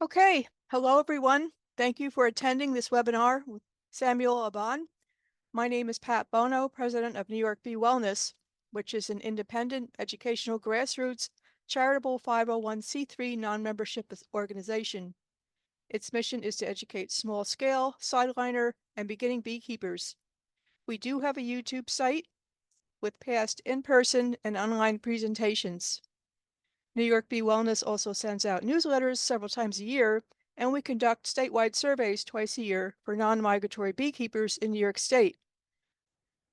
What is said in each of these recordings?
Okay, hello everyone. Thank you for attending this webinar with Samuel Abban. My name is Pat Bono, president of New York Bee Wellness, which is an independent educational grassroots charitable 501c3 non-membership organization. Its mission is to educate small-scale, sideliner, and beginning beekeepers. We do have a YouTube site with past in-person and online presentations. New York Bee Wellness also sends out newsletters several times a year, and we conduct statewide surveys twice a year for non-migratory beekeepers in New York State.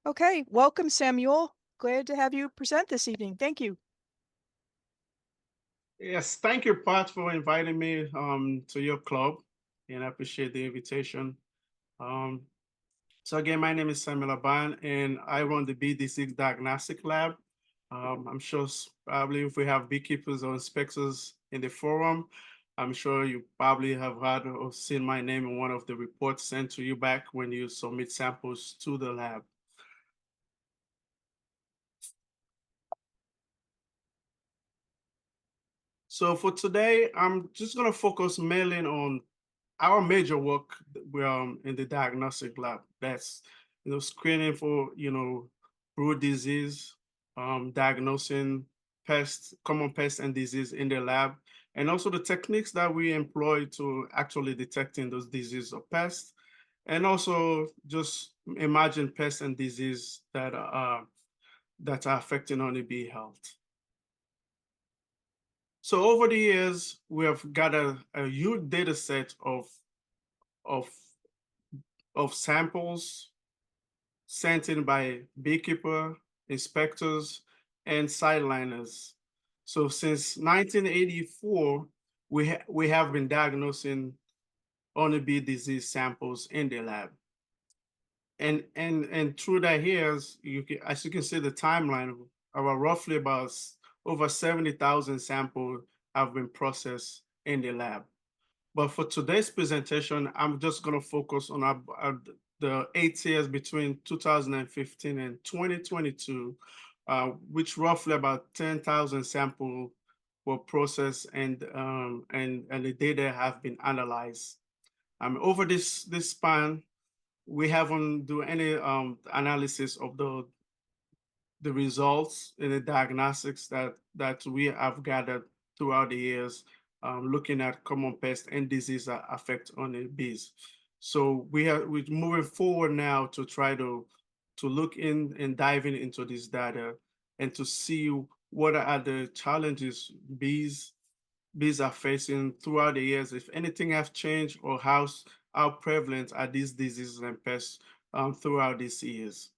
Okay, welcome, Samuel. Glad to have you present this evening. Thank you. Yes, thank you, Pat, for inviting me to your club, and I appreciate the invitation. Um, so again, my name is Samuel Abban, and I run the Bee Disease Diagnostics Lab. I'm sure probably if we have beekeepers or inspectors in the forum, I'm sure you probably have heard or seen my name in one of the reports sent to you back when you submit samples to the lab. So for today, I'm just going to focus mainly on our major work in the diagnostic lab. That's screening for brood disease, diagnosing pests, common pests and disease in the lab, and also the techniques that we employ to actually detecting those diseases or pests, and also just imagine pests and disease that are affecting honeybee health. So over the years, we have gathered a huge data set of samples sent in by beekeeper, inspectors, and sideliners. So since 1984, we have been diagnosing honeybee disease samples in the lab. And through that years, as you can see the timeline, about roughly about over 70,000 samples have been processed in the lab. But for today's presentation, I'm just going to focus on the 8 years between 2015 and 2022, which roughly about 10,000 samples were processed and the data have been analyzed. Over this span, we haven't do any analysis of the results in the diagnostics that we have gathered throughout the years, looking at common pests and disease that affect honeybees. So we're moving forward now to try to look in and diving into this data and to see what are the challenges bees are facing throughout the years, if anything has changed, or how prevalent are these diseases and pests throughout these years.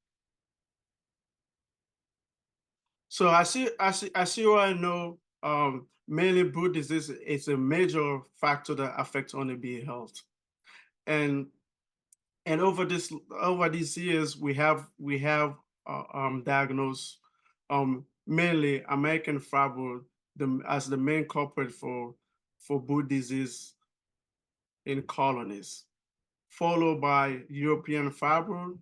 So as you all know, mainly brood disease is a major factor that affects honeybee health. And over these years, we have diagnosed mainly American Sacbrood as the main culprit for brood disease in colonies, followed by European Sacbrood,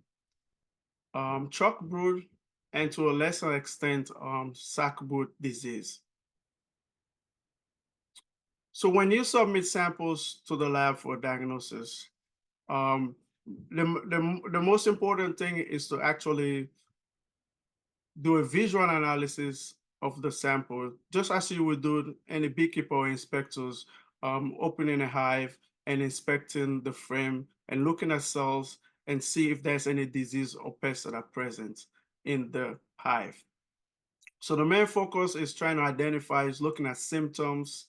Chalkbrood, and to a lesser extent, Sacbrood disease. So when you submit samples to the lab for diagnosis, um, the most important thing is to actually do a visual analysis of the sample, just as you would do any beekeeper or inspectors opening a hive and inspecting the frame and looking at cells and see if there's any disease or pests that are present in the hive. So the main focus is trying to identify, is looking at symptoms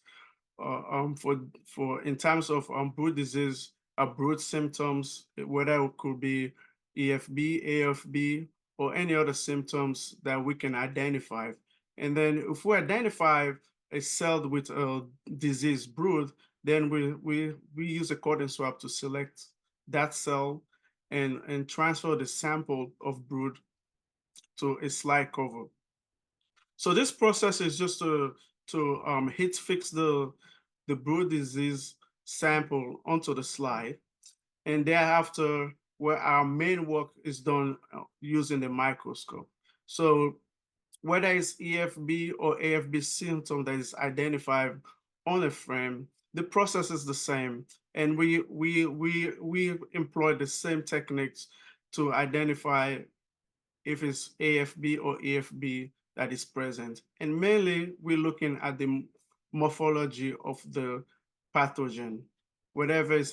for in terms of brood disease, brood symptoms, whether it could be EFB, AFB, or any other symptoms that we can identify. And then if we identify a cell with a disease brood, then we use a coding swab to select that cell and transfer the sample of brood to a slide cover. So this process is just to heat fix the brood disease sample onto the slide, and thereafter, where our main work is done using the microscope. So whether it's EFB or AFB symptom that is identified on a frame, the process is the same, and we employ the same techniques to identify if it's AFB or EFB that is present. And mainly, we're looking at the morphology of the pathogen. Whatever is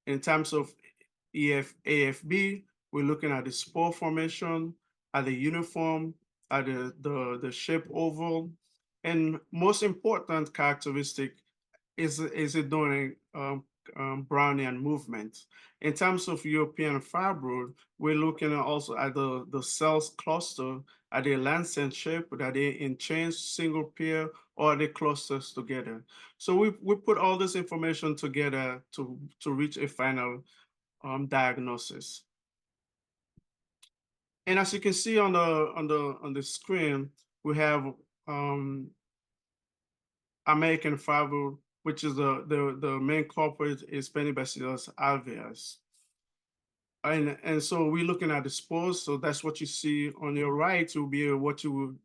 in terms of AFB, we're looking at the spore formation, at the uniform, at the shape oval, and most important characteristic is it doing Brownian movement. In terms of European firebrood, we're looking also at the cells cluster. Are they lancet shape? Are they in chains, single pair, or are they clusters together? So we put all this information together to reach a final diagnosis. And as you can see on the screen, we have American firebrood, which is the main culprit is Penibacillus alveus. And so we're looking at the spores. So that's what you see on your right will be what you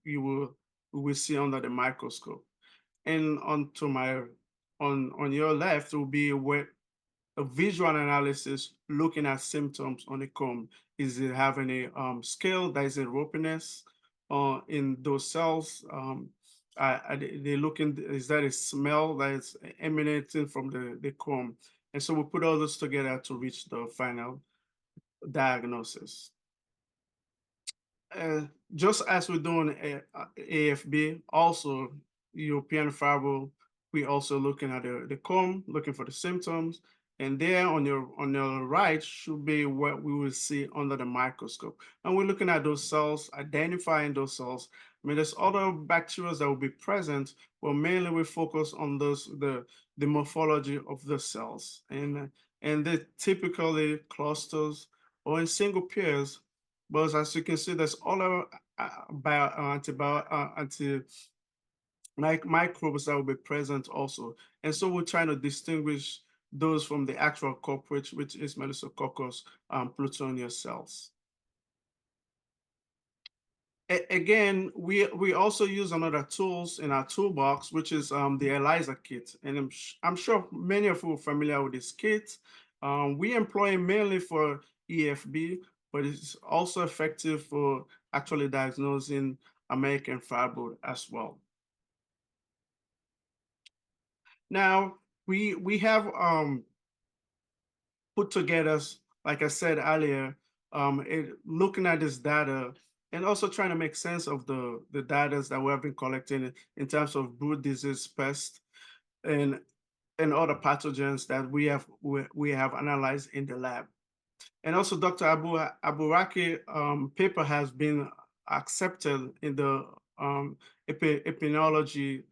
will see under the microscope. And on your left will be where a visual analysis looking at symptoms on the comb. Is it having a scale that is in ropiness in those cells? They looking, is that a smell that is emanating from the comb? And so we put all this together to reach the final diagnosis. Just as we're doing AFB, also European firebrood, we also looking at the comb, looking for the symptoms, and there on your right should be what we will see under the microscope. And we're looking at those cells, identifying those cells. I mean, there's other bacteria that will be present, but mainly we focus on the morphology of the cells, and they typically clusters or in single pairs. But as you can see, there's other microbes that will be present also. And so we're trying to distinguish those from the actual culprit, which is Melissococcus plutonia cells. Again, we also use another tools in our toolbox, which is the ELISA kit. And I'm sure many of you are familiar with this kit. We employ it mainly for EFB, but it's also effective for actually diagnosing American firebrood as well. Now, we have put together, like I said earlier, looking at this data and also trying to make sense of the data that we have been collecting in terms of brood disease, pests, and other pathogens that we have analyzed in the lab. And also Dr. Aburaki paper has been accepted in the epidemiology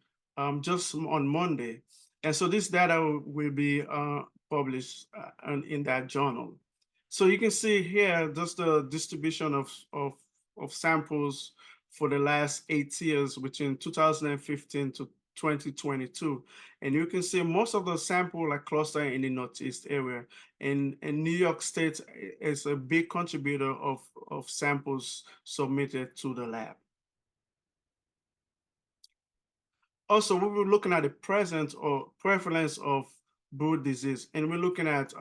just on Monday. And so this data will be published in that journal. So you can see here just the distribution of samples for the last 8 years between 2015 to 2022. And you can see most of the sample are clustered in the Northeast area. And New York State is a big contributor of samples submitted to the lab. Also, we were looking at the presence or prevalence of brood disease, and we're looking at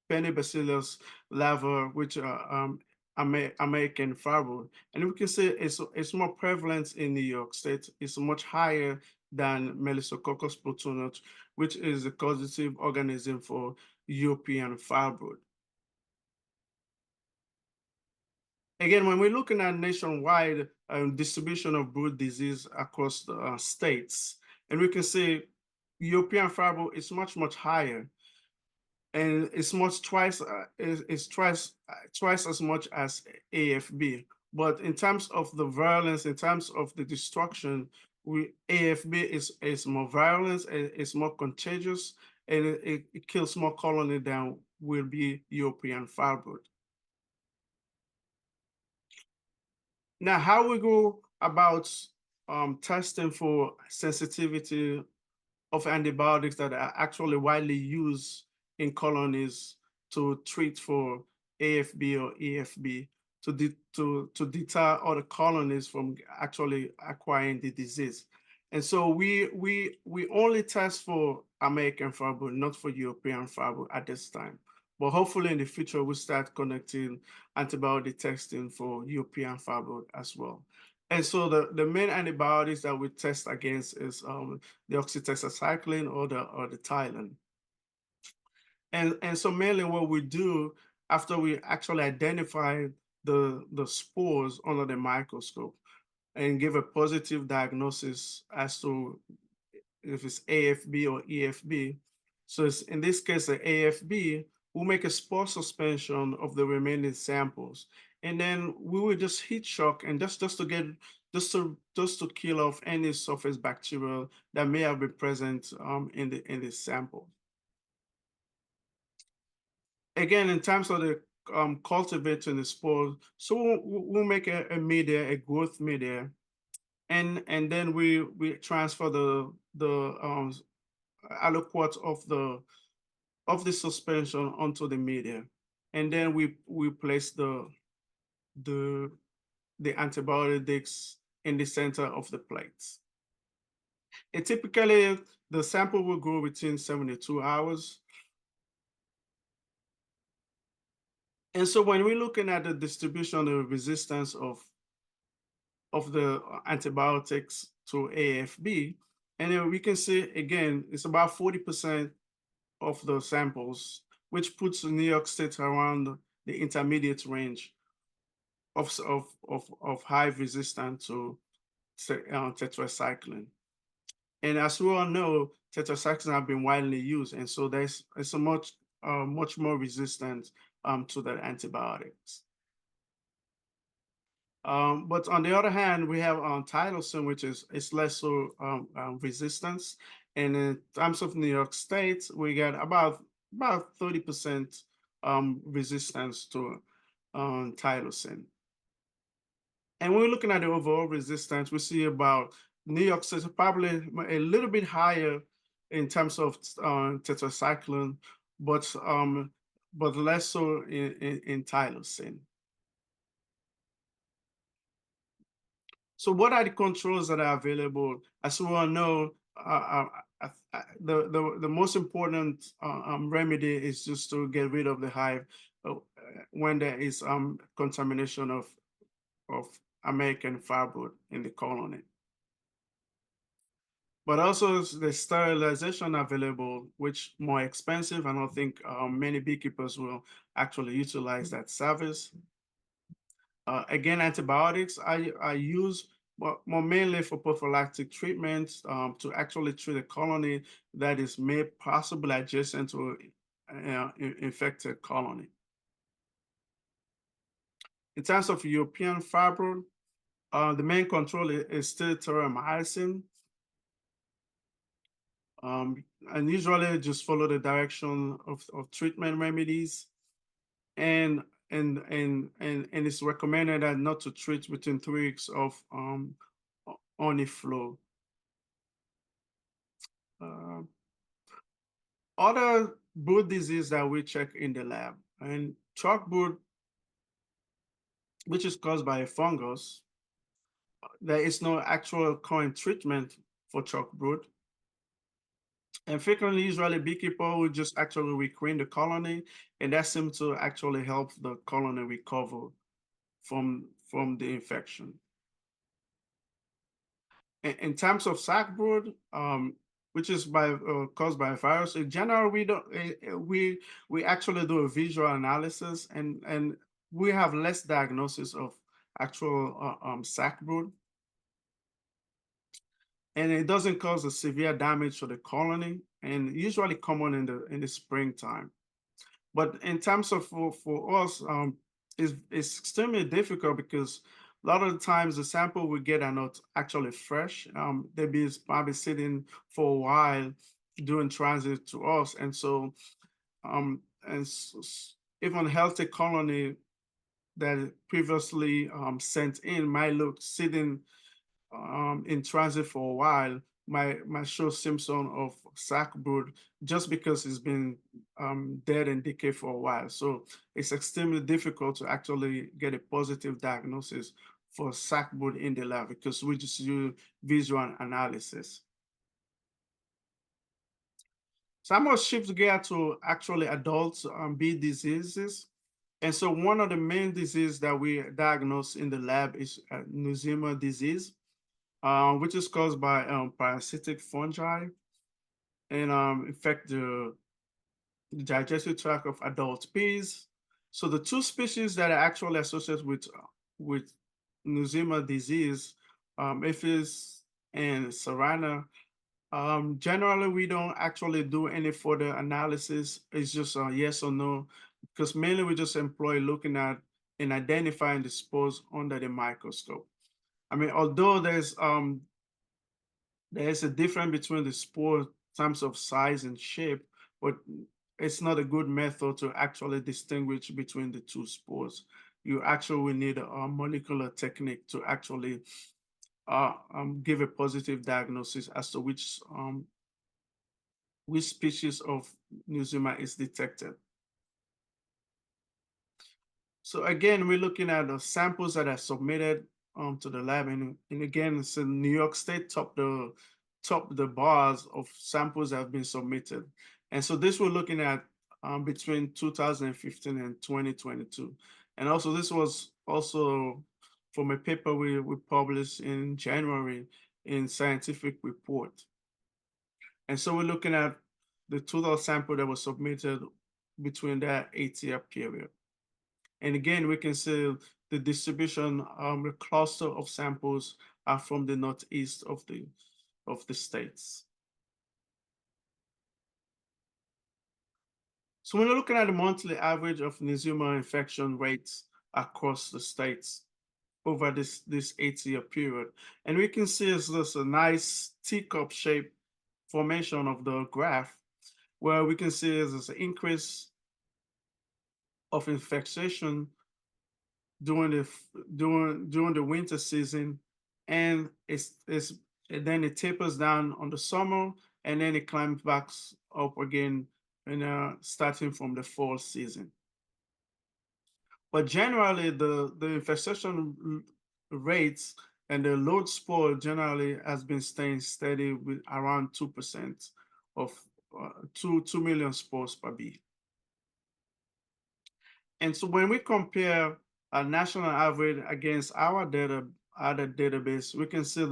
Penibacillus lava, which are American firebrood. And we can say it's more prevalent in New York State. It's much higher than Melissococcus plutonia, which is a causative organism for European firebrood. Again, when we're looking at nationwide distribution of brood disease across the states, and we can see European firebrood is much higher, and it's twice as much as AFB. But in terms of the virulence, in terms of the destruction, AFB is more virulent, it's more contagious, and it kills more colony than will be European firebrood. Now, how we go about testing for sensitivity of antibiotics that are actually widely used in colonies to treat for AFB or EFB to deter other colonies from actually acquiring the disease. And so we only test for American Firebird, not for European Firebird at this time. But hopefully in the future we start connecting antibiotic testing for European Firebird as well. And so the main antibiotics that we test against is the oxytetracycline or the Tylenol. And so mainly what we do after we actually identify the spores under the microscope and give a positive diagnosis as to if it's AFB or EFB. So it's, in this case, the AFB, we'll make a spore suspension of the remaining samples. And then we will just heat shock and just to get just to kill off any surface bacteria that may have been present in the sample. Again, in terms of the cultivating the spores, so we'll make a media, a growth media, and then we transfer the aliquot of the suspension onto the media, and then we place the antibiotics in the center of the plates. And typically, the sample will grow within 72 hours. And so when we're looking at the distribution of resistance of the antibiotics to AFB, and then we can see again, it's about 40% of the samples, which puts New York State around the intermediate range of high resistance to tetracycline. And as we all know, tetracycline have been widely used, and so there's a much more resistant to the antibiotics. But on the other hand, we have Tylosin, which is less so resistance. And in terms of New York State, we get about 30% resistance to Tylosin. And when we're looking at the overall resistance, we see about New York State probably a little bit higher in terms of tetracycline, but less so in Tylosin. So what are the controls that are available? As we all know, the most important remedy is just to get rid of the hive when there is contamination of American Firebird in the colony. But also the sterilization available, which more expensive. I don't think many beekeepers will actually utilize that service. Again, antibiotics I use more mainly for prophylactic treatments to actually treat a colony that is possibly adjacent to infected colony. In terms of European Firebird, the main control is still terramycin. And usually just follow the direction of treatment remedies. And it's recommended that not to treat within 3 weeks of honey flow. Other brood disease that we check in the lab, and Chalkbrood, which is caused by a fungus. There is no actual current treatment for Chalkbrood. And frequently, usually beekeeper will just actually recreate the colony, and that seems to actually help the colony recover from the infection. In terms of Sacbrood, which is caused by a virus, in general, we actually do a visual analysis, and we have less diagnosis of actual Sacbrood. And it doesn't cause a severe damage to the colony, and usually common in the springtime. But in terms of for us, it's extremely difficult because a lot of the times the sample we get are not actually fresh. They'll be probably sitting for a while during transit to us, and so even healthy colony that previously sent in might look sitting in transit for a while, might show symptom of Sacbrood just because it's been dead and decay for a while. So it's extremely difficult to actually get a positive diagnosis for Sacbrood in the lab because we just use visual analysis. So I'm going to shift gear to actually adult bee diseases. And so one of the main diseases that we diagnose in the lab is Nosema disease, which is caused by parasitic fungi and infect the digestive tract of adult bees. So the two species that are actually associated with Nosema disease, Aphids and ceranae, generally, we don't actually do any further analysis. It's just a yes or no, because mainly we just employ looking at and identifying the spores under the microscope. I mean, although there's a difference between the spore in terms of size and shape, but it's not a good method to actually distinguish between the two spores. You actually will need a molecular technique to actually give a positive diagnosis as to which species of Nosema is detected. So again, we're looking at the samples that are submitted to the lab, and again, it's in New York State top the bars of samples that have been submitted. And so this we're looking at between 2015 and 2022. And also this was also from a paper we published in January in Scientific Report. And so we're looking at the total sample that was submitted between that 8-year period. And again, we can see the distribution, the cluster of samples are from the northeast of the states. So when we're looking at the monthly average of Nosema infection rates across the states over this 8-year period, and we can see it's just a nice teacup shape formation of the graph, where we can see there's an increase of infestation during the winter season, and then it tapers down on the summer, and then it climbs back up again, starting from the fall season. But generally, the infestation rates and the load spore generally has been staying steady with around 2% of 2 million spores per bee. And so when we compare a national average against our database, we can see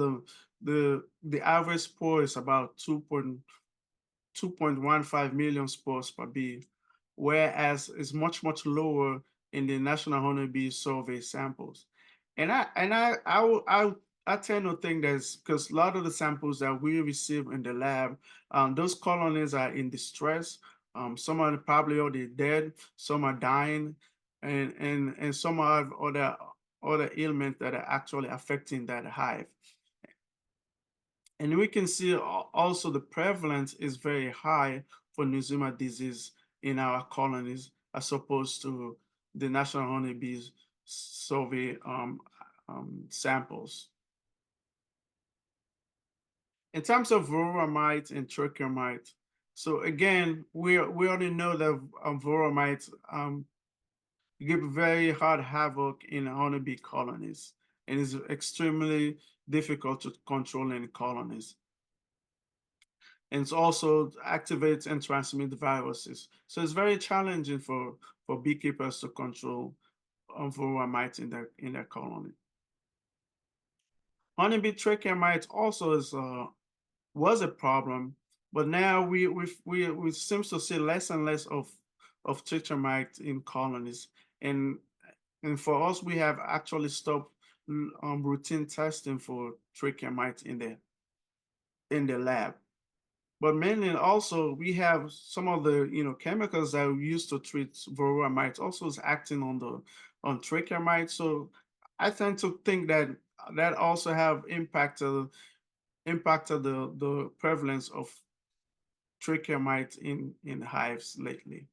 the average spore is about 2.15 million spores per bee, whereas it's much lower in the National Honeybee Survey samples. And I tend to think that's because a lot of the samples that we receive in the lab, those colonies are in distress. Some are probably already dead, some are dying, and some have other ailments that are actually affecting that hive. And we can see also the prevalence is very high for Nosema disease in our colonies as opposed to the National Honeybee Survey samples. In terms of Varroa mite and tracheal mite, so again, we already know that Varroa mite give very hard havoc in honeybee colonies and is extremely difficult to control in colonies. And it also activates and transmits viruses. So it's very challenging for beekeepers to control Varroa mite in their colony. Honeybee tracheal mite also was a problem, but now we seem to see less and less of tracheal mite in colonies. And for us, we have actually stopped routine testing for tracheal mite in the lab. But mainly also we have some of the chemicals that we use to treat Varroa mites also is acting on tracheal mites. So I tend to think that also have impacted the prevalence of tracheal mite in hives lately.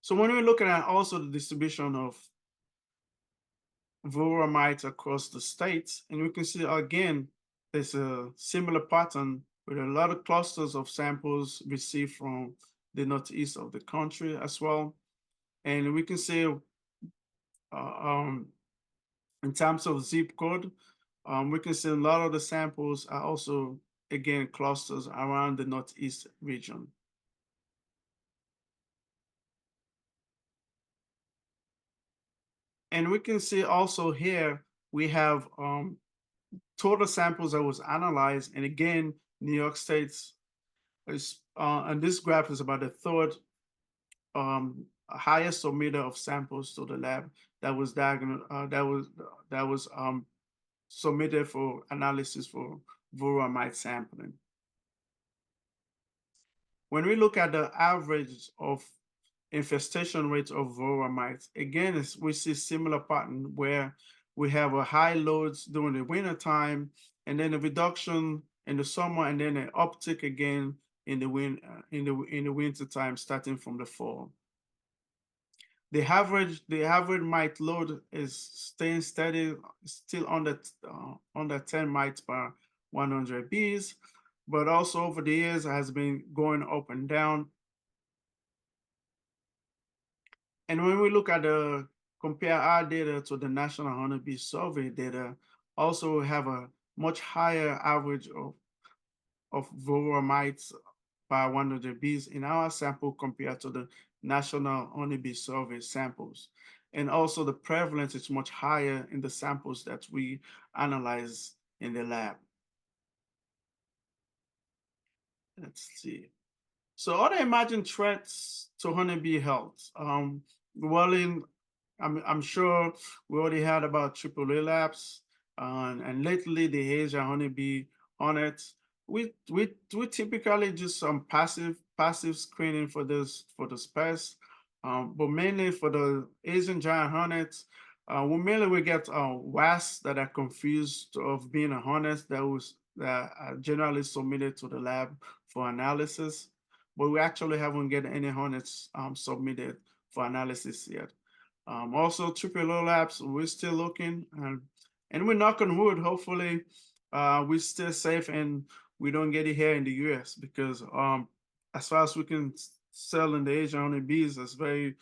So when we're looking at also the distribution of Varroa mites across the states, and we can see again there's a similar pattern with a lot of clusters of samples received from the northeast of the country as well. And we can see in terms of zip code, we can see a lot of the samples are also, again, clusters around the Northeast region. And we can see also here, we have total samples that was analyzed. And again, New York State's is, and this graph is about the third highest submitter of samples to the lab that was diagnosed, that was submitted for analysis for Varroa mite sampling. When we look at the average of infestation rates of Varroa mites, again, we see similar pattern where we have a high loads during the winter time, and then a reduction in the summer, and then an uptick again in the winter time, starting from the fall. The average mite load is staying steady, still under 10 mites per 100 bees, but also over the years has been going up and down. And when we look at the compare our data to the National Honeybee Survey data, also have a much higher average of Varroa mites per 100 bees in our sample compared to the National Honeybee Survey samples. And also the prevalence is much higher in the samples that we analyze in the lab. Let's see. So other emerging threats to honeybee health. Well, I'm sure we already heard about Tropilaelaps, and lately the Asian honeybee Hornet. We typically do some passive screening for this pests, but mainly for the Asian giant hornets, we get wasps that are confused of being a hornet that are generally submitted to the lab for analysis, but we actually haven't get any hornets submitted for analysis yet. Also, Tropilaelaps, we're still looking, and we're knock on wood. Hopefully, we're still safe and we don't get it here in the U.S. because as far as we can sell in the Asian honeybees, it's very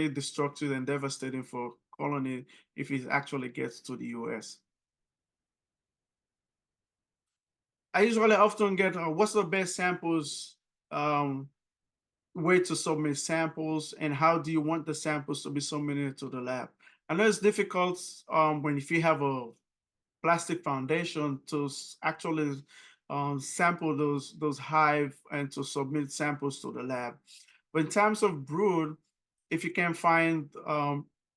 destructive and devastating for colony if it actually gets to the U.S. I usually often get what's the best samples way to submit samples, and how do you want the samples to be submitted to the lab. I know it's difficult when if you have a plastic foundation to actually sample those hive and to submit samples to the lab. But in terms of brood, if you can find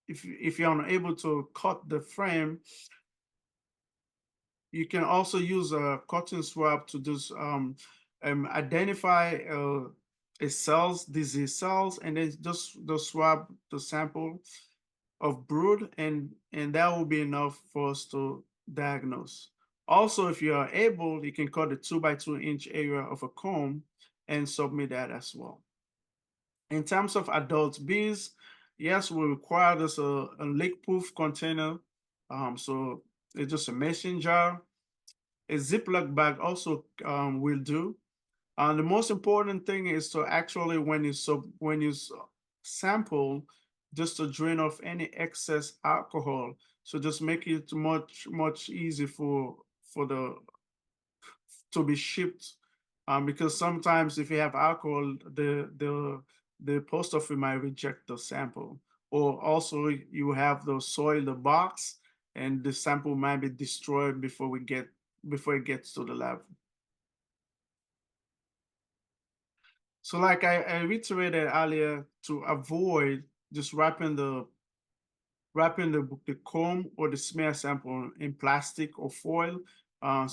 if you're unable to cut the frame, you can also use a cotton swab to just identify disease cells, and then just swab the sample of brood, and that will be enough for us to diagnose. Also, if you are able, you can cut a 2 by 2 inch area of a comb and submit that as well. In terms of adult bees, yes, we require this a leak-proof container. So it's just a mason jar. A Ziploc bag also will do. The most important thing is to actually when you sample, just to drain off any excess alcohol. So just make it much easier for the to be shipped, because sometimes if you have alcohol, the post office might reject the sample, or also you have the soil the box, and the sample might be destroyed before it gets to the lab. So like I reiterated earlier, to avoid just wrapping the comb or the smear sample in plastic or foil, no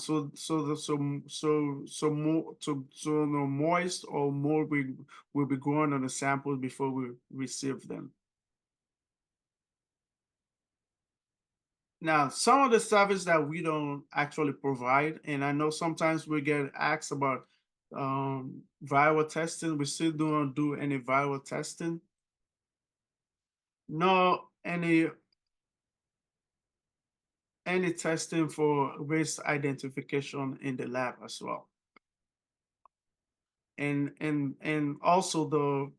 moist or mold will be growing on the samples before we receive them. Now, some of the service that we don't actually provide, and I know sometimes we get asked about viral testing. We still don't do any viral testing. No, any testing for risk identification in the lab as well. And also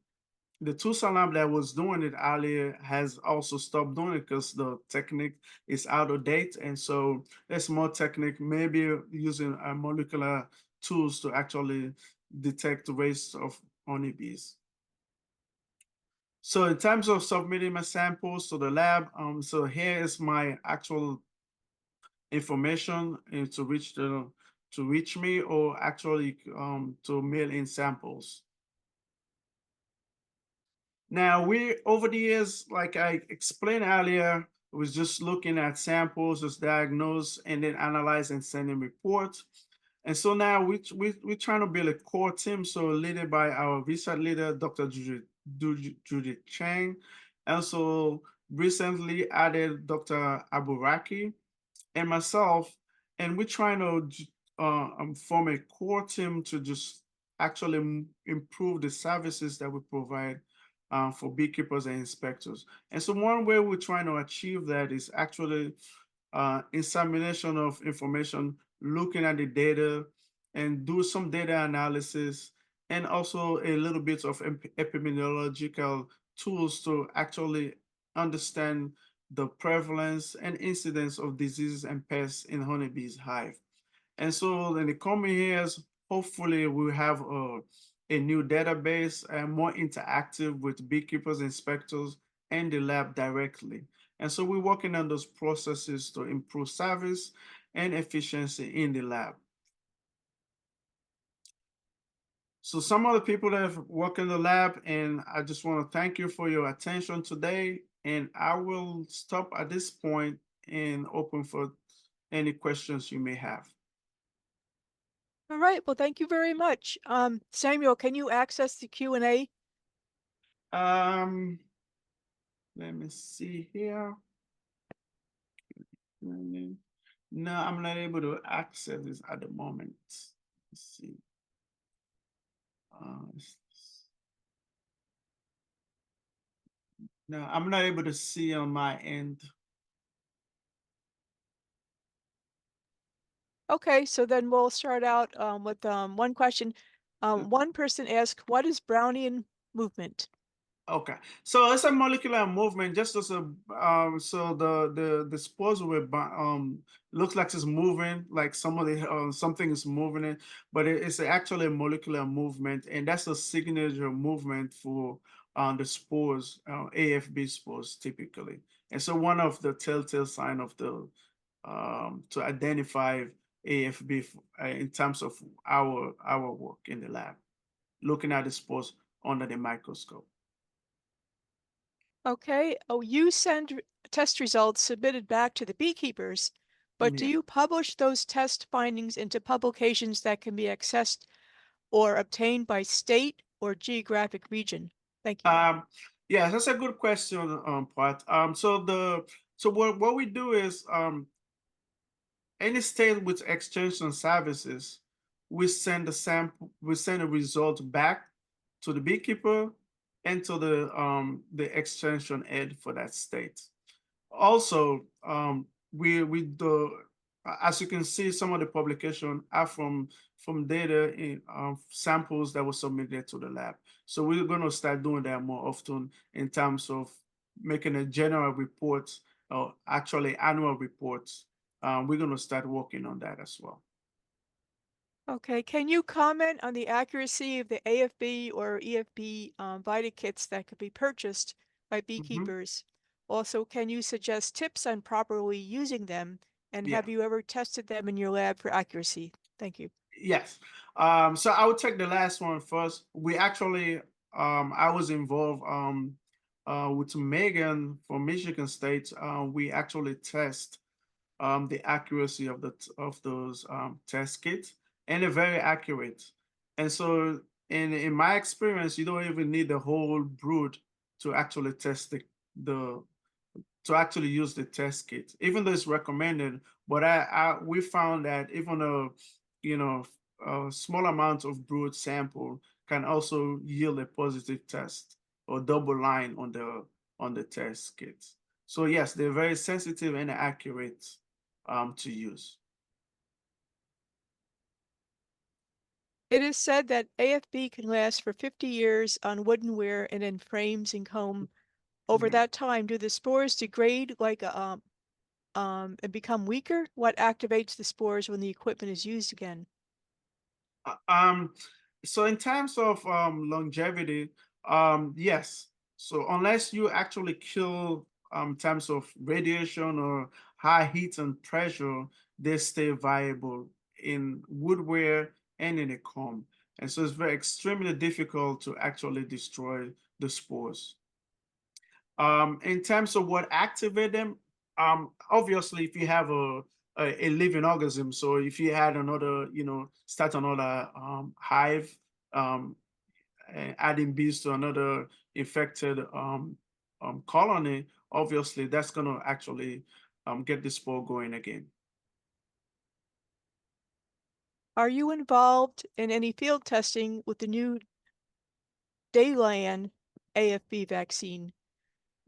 the Tucson lab that was doing it earlier has also stopped doing it because the technique is out of date. And so there's more technique, maybe using molecular tools to actually detect race of honeybees. So in terms of submitting my samples to the lab, so here is my actual information to reach me, or actually to mail in samples. Now, we over the years, like I explained earlier, was just looking at samples, just diagnose, and then analyze and send in reports. And so now we're trying to build a core team, so led by our research leader, Dr. Judith Chang. Also, recently added Dr. Aburaki and myself, and we're trying to form a core team to just actually improve the services that we provide for beekeepers and inspectors. And so one way we're trying to achieve that is actually examination of information, looking at the data and do some data analysis, and also a little bit of epidemiological tools to actually understand the prevalence and incidence of diseases and pests in honeybees hive. And so in the coming years, hopefully we'll have a new database and more interactive with beekeepers, inspectors, and the lab directly. And so we're working on those processes to improve service and efficiency in the lab. So some of the people that have worked in the lab, and I just want to thank you for your attention today. And I will stop at this point and open for any questions you may have. All right, well, thank you very much. Samuel, can you access the Q&A? Um, Let me see here. No, I'm not able to access this at the moment. Let's see. Uh, no, I'm not able to see on my end. Okay, so then we'll start out with one question. One person asked, what is Brownian movement? Okay, so it's a molecular movement, just as a so the spores will looks like it's moving, like something is moving it, but it's actually a molecular movement, and that's a signature movement for the spores, AFB spores typically. And so one of the telltale sign of the to identify AFB in terms of our work in the lab, looking at the spores under the microscope. Okay, oh, you send test results submitted back to the beekeepers, but do Yeah. you publish those test findings into publications that can be accessed or obtained by state or geographic region? Thank you. Um, yeah, that's a good question, Pat. So what we do is any state with extension services, we send a result back to the beekeeper and to the extension head for that state. Also, we do, as you can see, some of the publication are from data in samples that were submitted to the lab. So we're going to start doing that more often in terms of making a general report, or actually annual reports. We're going to start working on that as well. Okay, can you comment on the accuracy of the AFB or EFB Vita kits that could be purchased by Mhm. beekeepers? Also, can you suggest tips on properly using them? And Yeah. have you ever tested them in your lab for accuracy? Thank you. Yes. So I would take the last one first. We actually, I was involved with Megan from Michigan State. We actually test the accuracy of of those test kits, and they're very accurate. And so, in my experience, you don't even need the whole brood to actually test the to actually use the test kit, even though it's recommended. But we found that even a you know a small amount of brood sample can also yield a positive test or double line on the test kit. So yes, they're very sensitive and accurate to use. It is said that AFB can last for 50 years on woodenware and in frames and comb. Over Mhm. that time, do the spores degrade like and become weaker? What activates the spores when the equipment is used again? Uh, so in terms of longevity, yes. So unless you actually kill in terms of radiation or high heat and pressure, they stay viable in woodware and in a comb. And so it's very extremely difficult to actually destroy the spores. In terms of what activate them, obviously, if you have a living organism, so if you had another, start another hive, um, adding bees to another infected colony, obviously that's going to actually get the spore going again. Are you involved in any field testing with the new Dayland AFB vaccine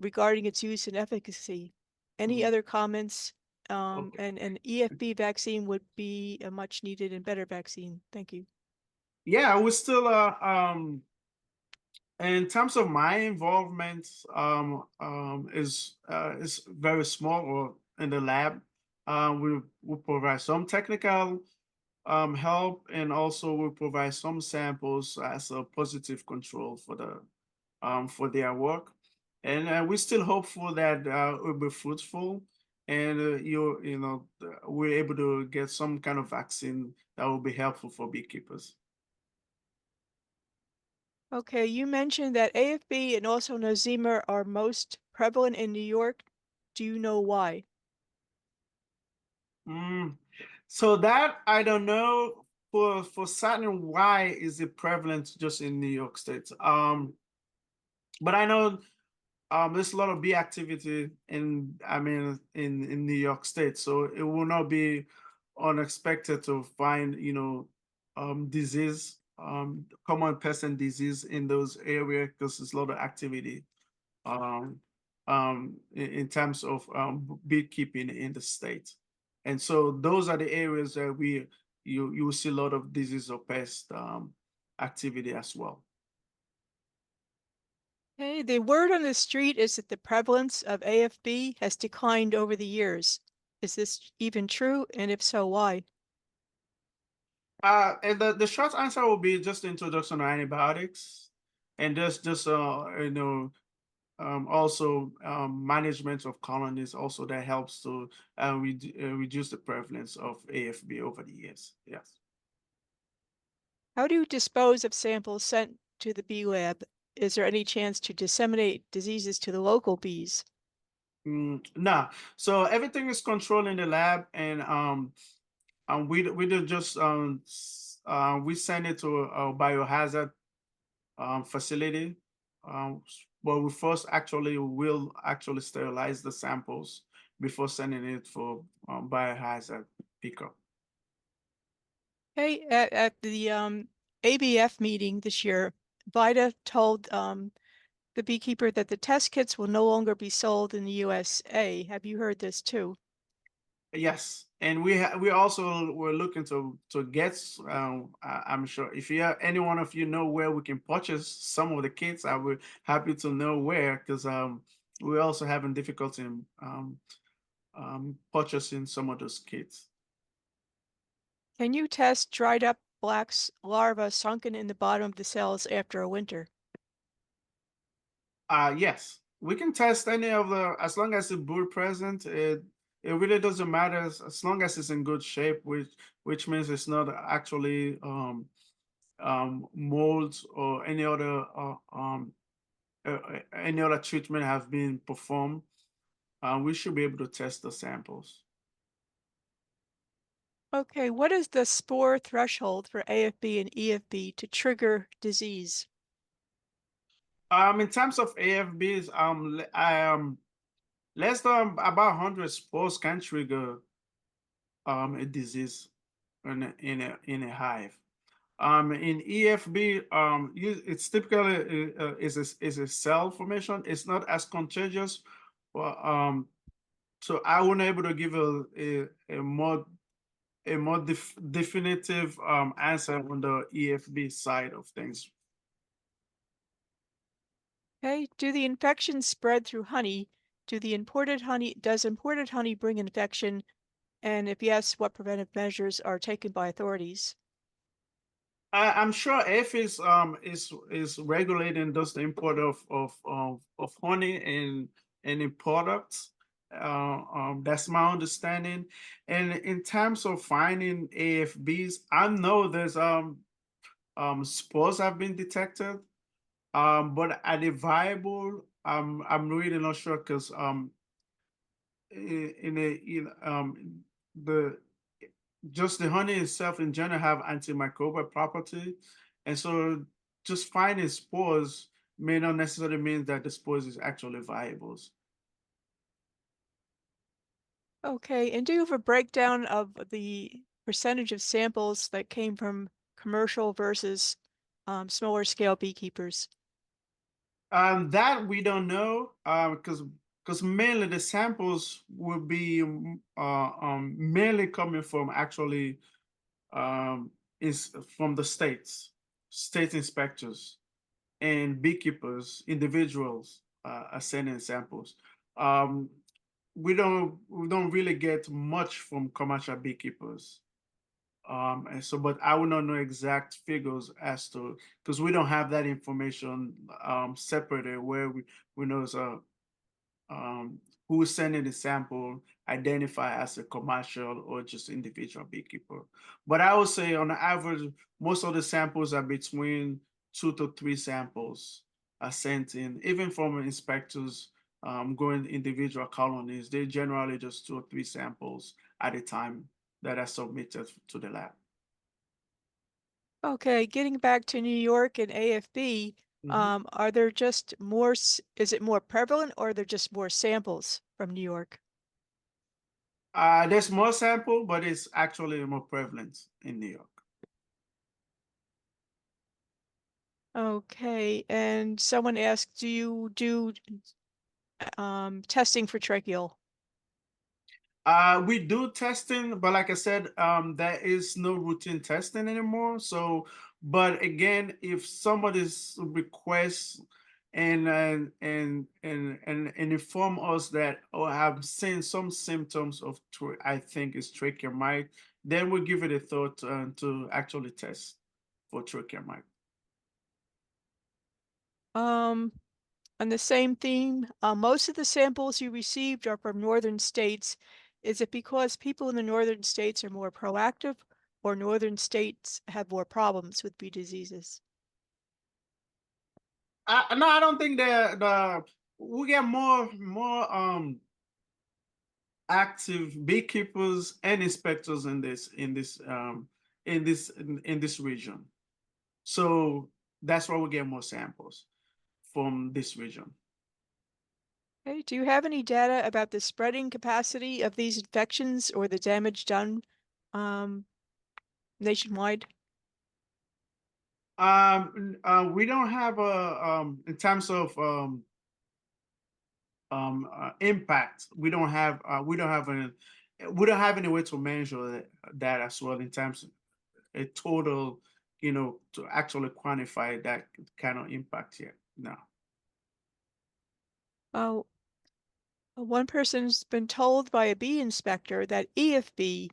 regarding its use and efficacy? Any Mhm. other comments? Okay. And EFB vaccine would be a much needed and better vaccine. Thank you. Yeah, we still in terms of my involvement, is very small or in the lab. We provide some technical help, and also we provide some samples as a positive control for the for their work. And we're still hopeful that it will be fruitful, and we're able to get some kind of vaccine that will be helpful for beekeepers. Okay, you mentioned that AFB and also Nosema are most prevalent in New York. Do you know why? Mm. So that I don't know for certain why is it prevalent just in New York State. But I know there's a lot of bee activity in New York State, so it will not be unexpected to find disease, common pest and disease in those areas because there's a lot of activity um, in terms of beekeeping in the state. And so those are the areas that you will see a lot of disease or pest activity as well. Hey, the word on the street is that the prevalence of AFB has declined over the years. Is this even true? And if so, why? And the short answer will be just the introduction of antibiotics, and just also management of colonies also that helps to reduce the prevalence of AFB over the years. Yes. How do you dispose of samples sent to the bee lab? Is there any chance to disseminate diseases to the local bees? No. So everything is controlled in the lab, and we do just we send it to a biohazard facility. But we first actually will actually sterilize the samples before sending it for biohazard pickup. Hey, at the ABF meeting this year, Vida told the beekeeper that the test kits will no longer be sold in the USA. Have you heard this too? Yes, and we also were looking to get. I'm sure if you have any one of you know where we can purchase some of the kits, I would happy to know where because we're also having difficulty in purchasing some of those kits. Can you test dried up black's larvae sunken in the bottom of the cells after a winter? Yes, we can test any of the as long as the brood present. It really doesn't matter as long as it's in good shape, which means it's not actually molds or any other treatment have been performed. We should be able to test the samples. Okay, what is the spore threshold for AFB and EFB to trigger disease? In terms of AFBs, less than about 100 spores can trigger a disease in a hive. In EFB, it's typically is a cell formation. It's not as contagious, but so I wasn't able to give a more a more definitive answer on the EFB side of things. Okay, do the infections spread through honey? Does imported honey bring infection? And if yes, what preventive measures are taken by authorities? I'm sure F is regulating those the import of honey and any products. That's my understanding. And in terms of finding AFBs, I know there's spores have been detected. But are they viable? I'm really not sure because the just the honey itself in general have antimicrobial property, and so just finding spores may not necessarily mean that the spores is actually viable. Okay, and do you have a breakdown of the percentage of samples that came from commercial versus smaller scale beekeepers? That we don't know because mainly the samples will be mainly coming from actually is from the state inspectors and beekeepers, individuals are sending samples. Um, we don't really get much from commercial beekeepers. And so, but I will not know exact figures as to because we don't have that information separated where we know um, who is sending the sample identify as a commercial or just individual beekeeper. But I would say on average, most of the samples are between 2 to 3 samples are sent in, even from inspectors going individual colonies. They generally just 2 or 3 samples at a time that are submitted to the lab. Okay, getting back to New York and AFB, Mhm. are there just more, is it more prevalent or are there just more samples from New York? There's more sample, but it's actually more prevalent in New York. Okay, and someone asked, do you do testing for tracheal? We do testing, but like I said, there is no routine testing anymore. So, but again, if somebody's requests and inform us that oh, I have seen some symptoms of I think it's trachea mite, then we'll give it a thought to actually test for trachea mite. Um, on the same theme, most of the samples you received are from northern states. Is it because people in the northern states are more proactive or northern states have more problems with bee diseases? No, I don't think the we get more active beekeepers and inspectors in this region. So that's why we get more samples from this region. Okay, do you have any data about the spreading capacity of these infections or the damage done um, nationwide? We don't have a in terms of impact. We don't have any way to measure that as well in terms of a total, to actually quantify that kind of impact yet. No. Oh, one person's been told by a bee inspector that EFB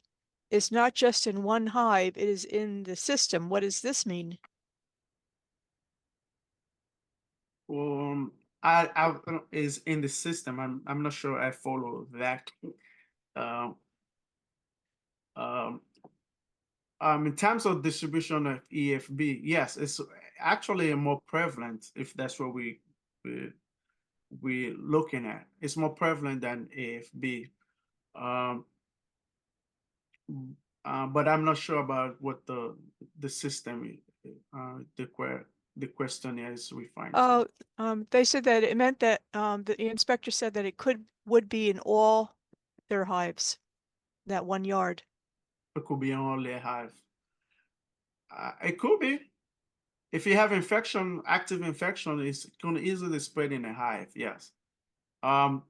is not just in one hive, it is in the system. What does this mean? Um, I is in the system. I'm not sure I follow that. Um, um, in terms of distribution of EFB, yes, it's actually more prevalent if that's what we we're looking at. It's more prevalent than AFB. Um, but I'm not sure about what the system the questionnaire is referring to. Oh, they said that it meant that the inspector said that it would be in all their hives, that 1 yard. It could be only a hive. It could be. If you have infection, active infection, it's going to easily spread in a hive. Yes. The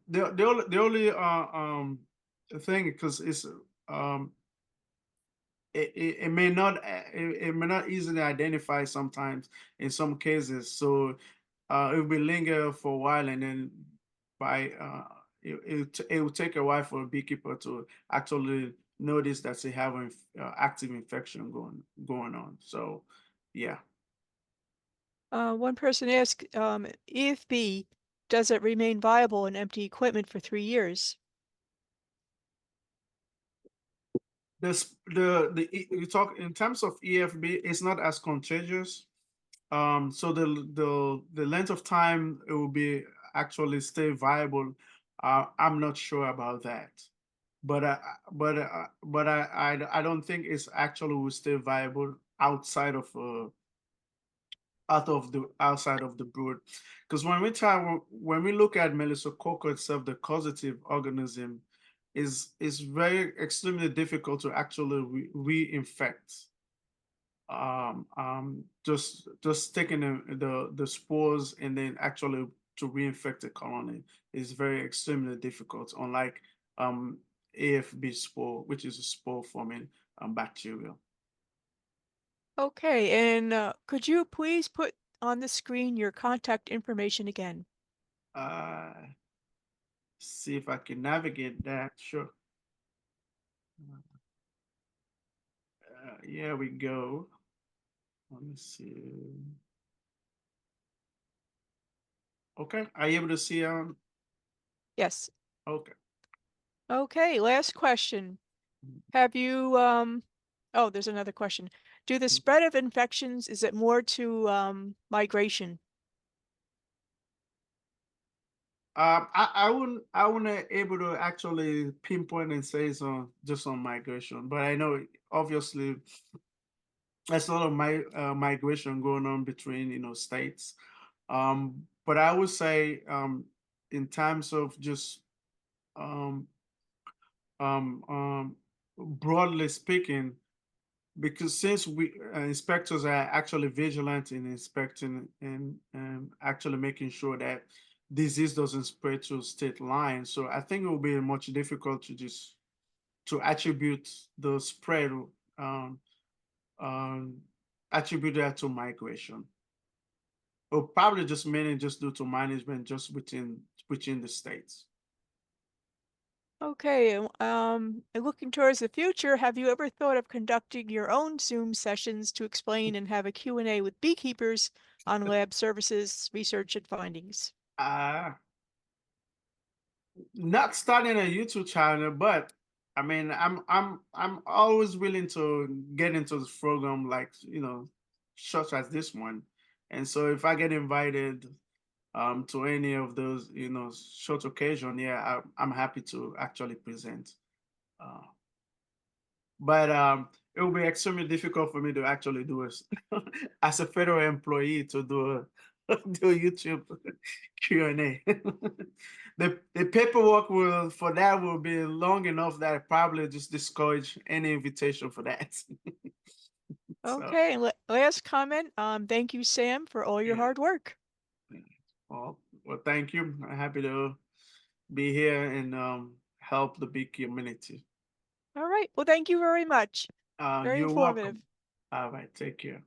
only thing because it's um it may not it may not easily identify sometimes in some cases. So it will linger for a while, and then by it will take a while for a beekeeper to actually notice that they have an active infection going on. So yeah. One person asked, if bee, does it remain viable in empty equipment for 3 years? You talk in terms of EFB, it's not as contagious. So the length of time it will be actually stay viable, I'm not sure about that. But I don't think it's actually will stay viable outside of the brood, because when we look at Melisococca itself, the causative organism is very extremely difficult to actually reinfect. Just taking the spores and then actually to reinfect a colony is very extremely difficult, unlike um AFB spore, which is a spore forming bacteria. Okay, and could you please put on the screen your contact information again? uh See if I can navigate that. Sure. Here we go. Let me see. Okay, are you able to see? Yes. Okay. Okay, last question. Have you, oh, there's another question. Do the spread of infections, is it more to migration? I wouldn't able to actually pinpoint and say it's on just on migration, but I know obviously there's a lot of migration going on between states. But I would say in terms of just um, um, um, broadly speaking, because since we inspectors are actually vigilant in inspecting and actually making sure that disease doesn't spread to state lines, so I think it will be much difficult to just to attribute the spread, um, um, attribute that to migration, or probably just mainly just due to management just within the states. Okay, and looking towards the future, have you ever thought of conducting your own Zoom sessions to explain and have a Q&A with beekeepers on lab services, research, and findings? Uh, Not starting a YouTube channel, but I mean, I'm always willing to get into this program, like such as this one. And so, if I get invited to any of those short occasion, yeah, I'm happy to actually present. Uh, but it will be extremely difficult for me to actually do it as a federal employee to do do a YouTube Q&A. The paperwork will for that will be long enough that I probably just discourage any invitation for that. So Okay, and last comment, thank you, Sam, for all your yeah. hard work. Yeah. Well, thank you. I'm happy to be here and help the big community. All right, well, thank you very much. Very You're informative. welcome. All right, take care.